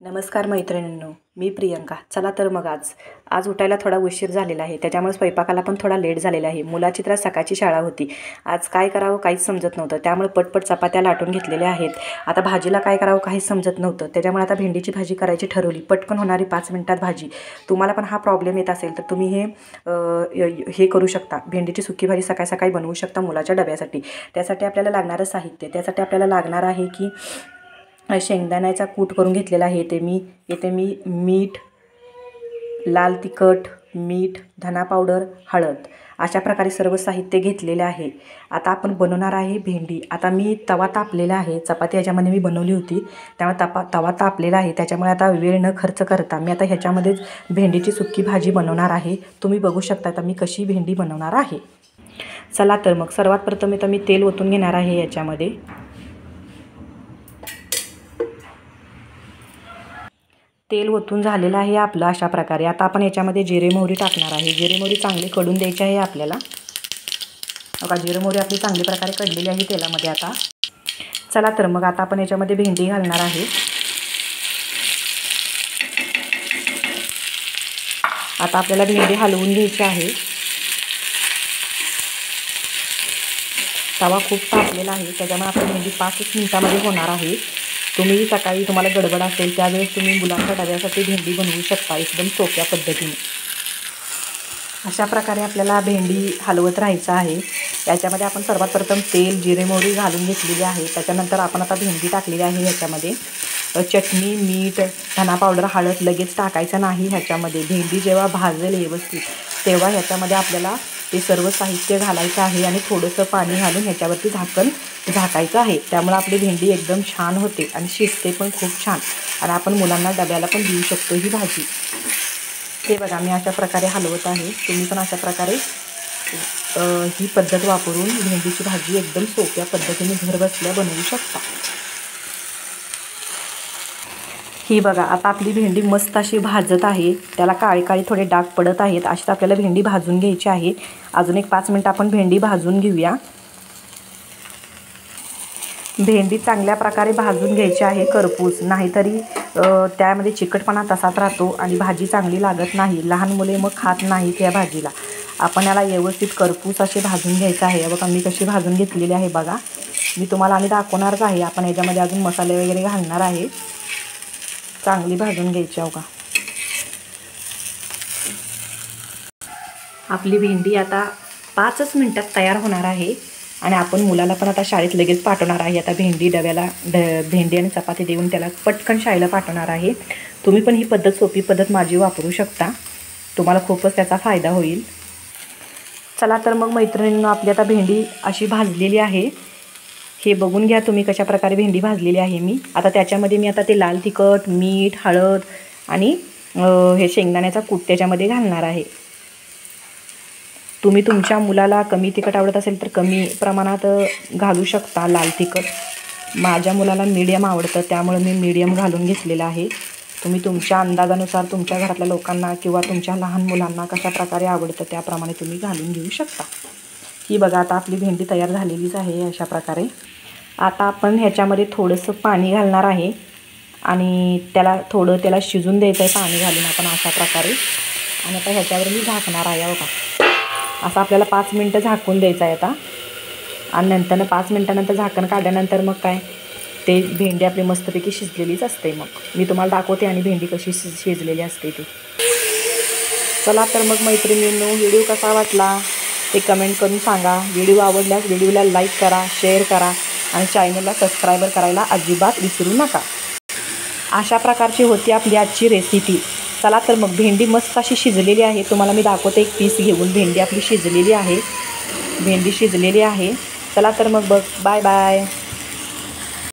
नमस्कार मैत्रिणींनो, मी प्रियंका. चला तर मग आज उठायला थोडा उशीर झालेला आहे, त्याच्यामुळे स्वयंपाकाला पण थोडा लेट झालेला आहे. मुलाची तर सकाळची शाळा होती. आज काय करावं काहीच समजत नव्हतं, त्यामुळे पटपट चपात्या लाटून घेतलेल्या आहेत. आता भाजीला काय करावं काहीच समजत नव्हतं, त्याच्यामुळे आता भेंडीची भाजी करायची ठरवली. पटकन होणारी 5 मिनिटात भाजी. तुम्हाला पण हा प्रॉब्लेम येत असेल तर तुम्ही हे करू शकता. भेंडीची सुकी भाजी सकाळी सकाळी बनवू शकता मुलाच्या डब्यासाठी. त्यासाठी आपल्याला लागणारं साहित्य, त्यासाठी आपल्याला लागणार आहे की शेंगदाण्याचा कूट करून घेतलेला आहे. येथे मी मीठ, लाल तिखट, मीठ, धना पावडर, हळद अशा प्रकारे सर्व साहित्य घेतलेले आहे. आता आपण बनवणार आहे भेंडी. आता मी तवा तापलेला आहे, चपाती ह्याच्यामध्ये मी बनवली होती त्यामुळे तवा तापलेला आहे. त्याच्यामुळे आता वेळ न खर्च करता मी आता ह्याच्यामध्येच भेंडीची सुकी भाजी बनवणार आहे. तुम्ही बघू शकता आता मी कशी भेंडी बनवणार आहे. चला तर मग सर्वात प्रथम मी तेल ओतून घेणार आहे. याच्यामध्ये तेल ओतून झालेलं आहे आपलं अशा प्रकारे. आता आपण याच्यामध्ये जिरे मोहरी टाकणार आहे. जिरे मोहरी चांगली कडून द्यायची आहे आपल्याला. बघा जिरे मोहरी आपली चांगली प्रकारे कडलेली आहे तेलामध्ये. आता चला तर मग आता आपण याच्यामध्ये भेंडी घालणार आहे. आता आपल्याला भेंडी हलवून घ्यायची आहे. तवा खूप तापलेला आहे त्याच्यामुळे आपली भेंडी 5 मिनिटामध्ये होणार आहे. तुम्ही सकाळी तुम्हाला गडबड असेल त्यावेळेस तुम्ही मुलांच्या डब्यासाठी भेंडी बनवू शकता एकदम सोप्या पद्धतीने. अशा प्रकारे आपल्याला भेंडी हलवत राहायचं आहे. याच्यामध्ये आपण सर्वात प्रथम तेल, जिरे मोहरी घालून घेतलेली आहे. त्याच्यानंतर आपण आता भेंडी टाकलेली आहे. ह्याच्यामध्ये चटणी, मीठ, धना पावडर, हळद लगेच टाकायचं नाही ह्याच्यामध्ये. भेंडी जेव्हा भाजेल व्यवस्थित तेव्हा ह्याच्यामध्ये आपल्याला ते सर्व साहित्य घालायचं आहे आणि थोडंसं पाणी घालून ह्याच्यावरती झाकायचं आहे. त्यामुळे आपली भेंडी एकदम छान होते आणि शिजते पण खूप छान आणि आपण मुलांना डब्याला पण देऊ शकतो ही भाजी. हे बघा मी अशा प्रकारे हलवत आहे. तुम्ही पण अशा प्रकारे ही पद्धत वापरून भेंडीची भाजी एकदम सोप्या पद्धतीने घरबसल्या बनवू शकता. ही बघा आता आपली भेंडी मस्त अशी भाजत आहे. त्याला काळी काळी थोडे डाग पडत आहेत. अशीच आपल्याला भेंडी भाजून घ्यायची आहे. अजून एक 5 मिनिट आपण भेंडी भाजून घेऊया. भेंडी चांगल्या प्रकारे भाजून घ्यायची आहे करपूस, नाहीतरी त्यामध्ये चिकटपणा तसाच राहतो आणि भाजी चांगली लागत नाही. लहान मुले मग खात नाहीत या भाजीला. आपण याला व्यवस्थित करपूस असे भाजून घ्यायचं आहे. बघा मी कशी भाजून घेतलेली आहे बघा. मी तुम्हाला दाखवणारच आहे. आपण याच्यामध्ये अजून मसाले वगैरे घालणार आहे. चांगली भाजून घ्यायची आहे. आपली भेंडी आता 5च मिनिटात तयार होणार आहे आणि आपण मुलाला पण आता शाळेत लगेच पाठवणार आहे. आता भेंडी डब्याला भेंडी आणि चपाती देऊन त्याला पटकन शाळेला पाठवणार आहे. तुम्ही पण ही पद्धत, सोपी पद्धत माझी वापरू शकता. तुम्हाला खूपच त्याचा फायदा होईल. चला तर मग मैत्रिणींनो, आपली आता भेंडी अशी भाजलेली आहे. हे बघून घ्या तुम्ही कशा प्रकारे भेंडी भाजलेली आहे मी. आता त्याच्यामध्ये मी आता ते लाल तिखट, मीठ, हळद आणि हे शेंगदाण्याचा कूट त्याच्यामध्ये घालणार आहे. तुम्ही तुमच्या मुलाला कमी तिखट आवडत असेल तर कमी प्रमाणात घालू शकता लाल तिखट. माझ्या मुलाला मीडियम आवडतं त्यामुळे मी मीडियम घालून घेतलेलं आहे. तुम्ही तुमच्या अंदाजानुसार तुमच्या घरातल्या लोकांना किंवा तुमच्या लहान मुलांना कशा प्रकारे आवडतं त्याप्रमाणे तुम्ही घालून घेऊ शकता. ही बघा आता आपली भेंडी तयार झालेलीच आहे अशा प्रकारे. आता आपण ह्याच्यामध्ये थोडंसं पाणी घालणार आहे आणि त्याला शिजून द्यायचं आहे पाणी घालून आपण अशा प्रकारे. आणि आता ह्याच्यावर मी झाकणार आहे बघा. असं आपल्याला 5 मिनटं झाकून द्यायचं आहे आता. आणि नंतर 5 मिनटानंतर झाकण काढल्यानंतर मग काय ते भेंडी आपली मस्तपैकी शिजलेलीच असते. मग मी तुम्हाला दाखवते आणि भेंडी कशी शिजलेली असते ती. चला तर मग मैत्रिणींनो, व्हिडिओ कसा वाटला ते कमेंट करून सांगा. व्हिडिओ आवडल्यास व्हिडिओला लाईक करा, शेअर करा आणि चॅनलला सबस्क्राईबर करायला अजिबात विसरू नका. अशा प्रकारची होती आपली आजची रेसिपी. चला तर मग भेंडी मस्त अशी शिजलेली आहे. तुम्हाला मी दाखवते एक पीस घेऊन. भेंडी आपली शिजलेली आहे. चला तर मग बाय बाय.